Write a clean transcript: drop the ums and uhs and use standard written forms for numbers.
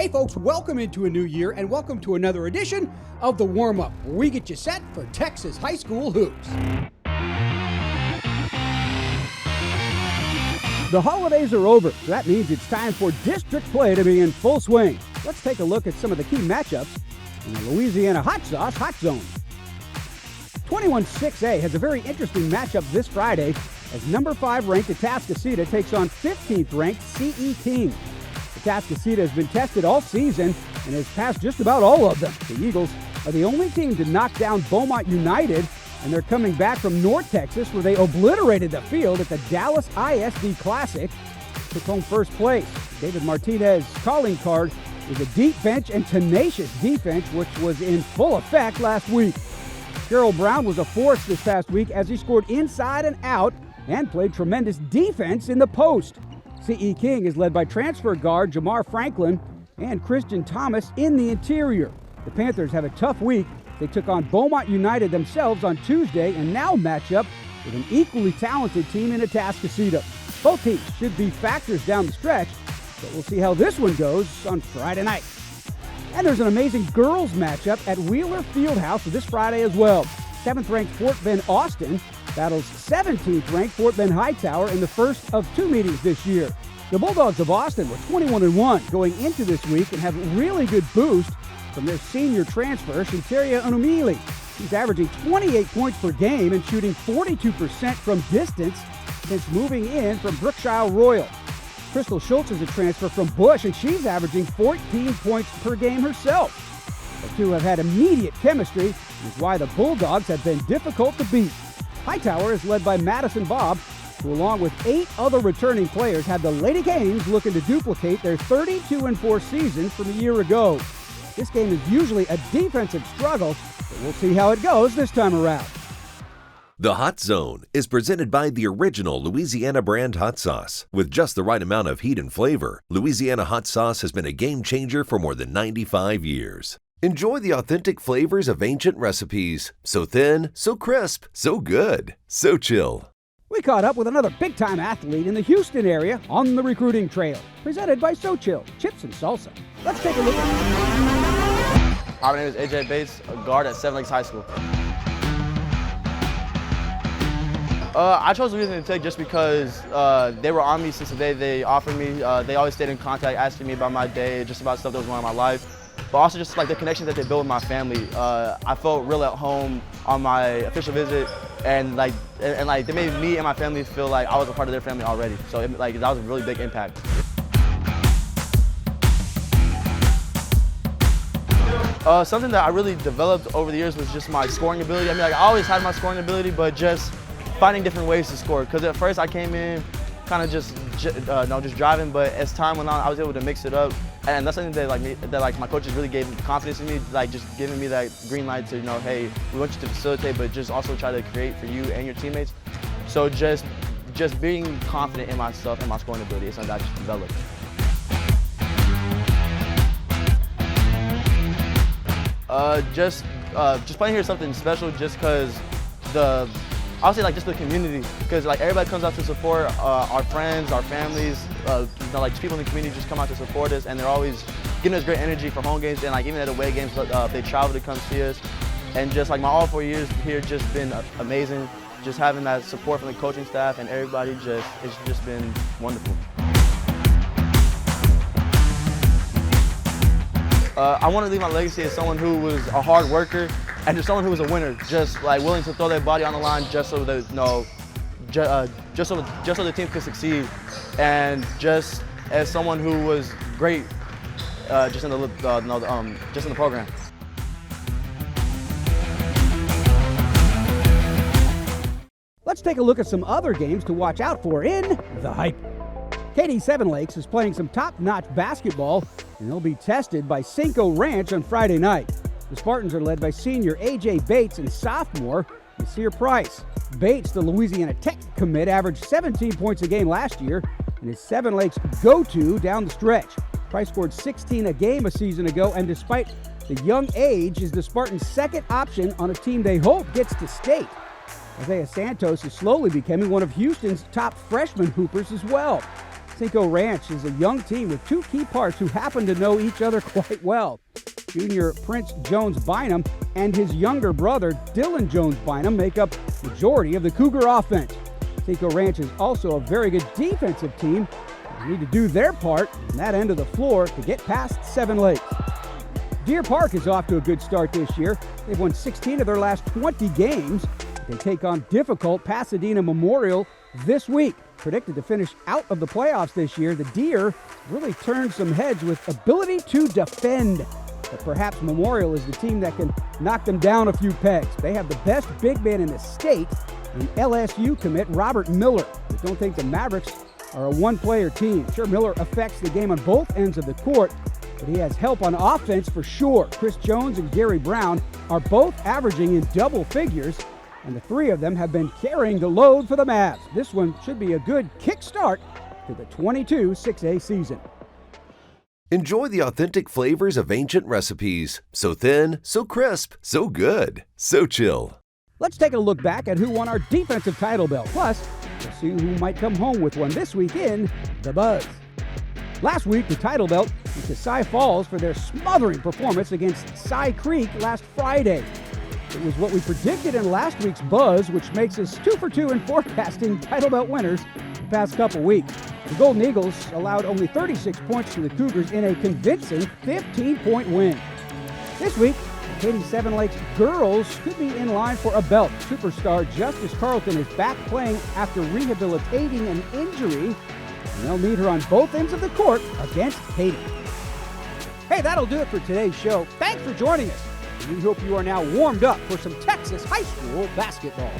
Hey folks, welcome into a new year and welcome to another edition of the Warmup, where we get you set for Texas high school hoops. The holidays are over, so that means it's time for district play to be in full swing. Let's take a look at some of the key matchups in the Louisiana Hot Sauce Hot Zone. 21-6A has a very interesting matchup this Friday as number 5 ranked Atascocita takes on 15th ranked CE King. Atascocita has been tested all season and has passed just about all of them. The Eagles are the only team to knock down Beaumont United, and they're coming back from North Texas where they obliterated the field at the Dallas ISD Classic, took home first place. David Martinez's calling card is a deep bench and tenacious defense, which was in full effect last week. Gerald Brown was a force this past week as he scored inside and out and played tremendous defense in the post. CE King is led by transfer guard Jamar Franklin and Christian Thomas in the interior. The Panthers have a tough week. They took on Beaumont United themselves on Tuesday and now match up with an equally talented team in Atascocita. Both teams should be factors down the stretch, but we'll see how this one goes on Friday night. And there's an amazing girls matchup at Wheeler Fieldhouse this Friday as well. 7th-ranked Fort Bend Austin battles 17th-ranked Fort Bend Hightower in the first of 2 meetings this year. The Bulldogs of Austin were 21-1 going into this week and have a really good boost from their senior transfer, Shinteria Onumili. He's averaging 28 points per game and shooting 42% from distance since moving in from Brookshire Royal. Crystal Schultz is a transfer from Bush, and she's averaging 14 points per game herself. The two have had immediate chemistry, which is why the Bulldogs have been difficult to beat. Hightower is led by Madison Bobb, who along with 8 other returning players have the Lady Canes looking to duplicate their 32-4 season from a year ago. This game is usually a defensive struggle, but we'll see how it goes this time around. The Hot Zone is presented by the original Louisiana brand hot sauce. With just the right amount of heat and flavor, Louisiana hot sauce has been a game changer for more than 95 years. Enjoy the authentic flavors of ancient recipes. So thin, so crisp, so good, Xochitl. We caught up with another big-time athlete in the Houston area on the recruiting trail, presented by Xochitl, chips and salsa. Let's take a look. My name is AJ Bates, a guard at Seven Lakes High School. I chose Louisiana Tech just because they were on me since the day they offered me. They always stayed in contact, asking me about my day, just about stuff that was going on in my life. But also just like the connections that they built with my family. I felt real at home on my official visit, and they made me and my family feel like I was a part of their family already. So that was a really big impact. Something that I really developed over the years was just my scoring ability. I mean, I always had my scoring ability, but just finding different ways to score. Because at first I came in kind of just driving, but as time went on, I was able to mix it up. And that's something that my coaches really gave confidence in me, just giving me that green light to, hey, we want you to facilitate, but just also try to create for you and your teammates. So just being confident in myself and my scoring ability is something that I just developed. Just playing here is something special, just because I'll say just the community, because everybody comes out to support our friends, our families, just people in the community just come out to support us, and they're always giving us great energy for home games, and even at away games, they travel to come see us. And just my all 4 years here just been amazing. Just having that support from the coaching staff and everybody, it's just been wonderful. I want to leave my legacy as someone who was a hard worker and just someone who was a winner, just willing to throw their body on the line just so that just so the team could succeed, and just as someone who was great just in the program. Let's take a look at some other games to watch out for in the Hype. Katy Seven Lakes is playing some top-notch basketball, and they'll be tested by Cinco Ranch on Friday night. The Spartans are led by senior A.J. Bates and sophomore Nasir Price. Bates, the Louisiana Tech commit, averaged 17 points a game last year and is Seven Lakes' go-to down the stretch. Price scored 16 a game a season ago, and despite the young age, is the Spartans' second option on a team they hope gets to state. Isaiah Santos is slowly becoming one of Houston's top freshman hoopers as well. Cinco Ranch is a young team with two key parts who happen to know each other quite well. Junior Prince Jones Bynum and his younger brother Dylan Jones Bynum make up the majority of the Cougar offense. Cinco Ranch is also a very good defensive team. They need to do their part on that end of the floor to get past Seven Lakes. Deer Park is off to a good start this year. They've won 16 of their last 20 games. They take on difficult Pasadena Memorial this week. Predicted to finish out of the playoffs this year, the Deer really turned some heads with ability to defend. But perhaps Memorial is the team that can knock them down a few pegs. They have the best big man in the state, and LSU commit Robert Miller. I don't think the Mavericks are a one-player team. Sure, Miller affects the game on both ends of the court, but he has help on offense for sure. Chris Jones and Gary Brown are both averaging in double figures, and the three of them have been carrying the load for the Mavs. This one should be a good kickstart to the 22-6A season. Enjoy the authentic flavors of ancient recipes. So thin, so crisp, so good, Xochitl. Let's take a look back at who won our defensive title belt. Plus, we'll see who might come home with one this week in the Byzz. Last week, the title belt went to Cy Falls for their smothering performance against Cy Creek last Friday. It was what we predicted in last week's Byzz, which makes us 2 for 2 in forecasting title belt winners the past couple weeks. The Golden Eagles allowed only 36 points to the Cougars in a convincing 15-point win. This week, the Katy Seven Lakes girls could be in line for a belt. Superstar Justice Carlton is back playing after rehabilitating an injury, and they'll meet her on both ends of the court against Katy. Hey, that'll do it for today's show. Thanks for joining us. We hope you are now warmed up for some Texas high school basketball.